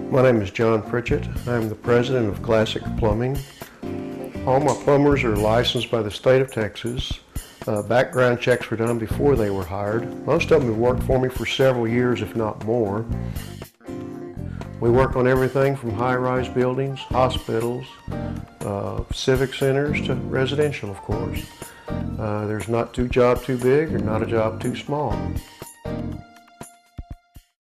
My name is John Pritchett. I'm the president of Classic Plumbing. All my plumbers are licensed by the state of Texas. Background checks were done before they were hired. Most of them have worked for me for several years, if not more. We work on everything from high-rise buildings, hospitals, civic centers to residential, of course. There's not a job too big or not a job too small.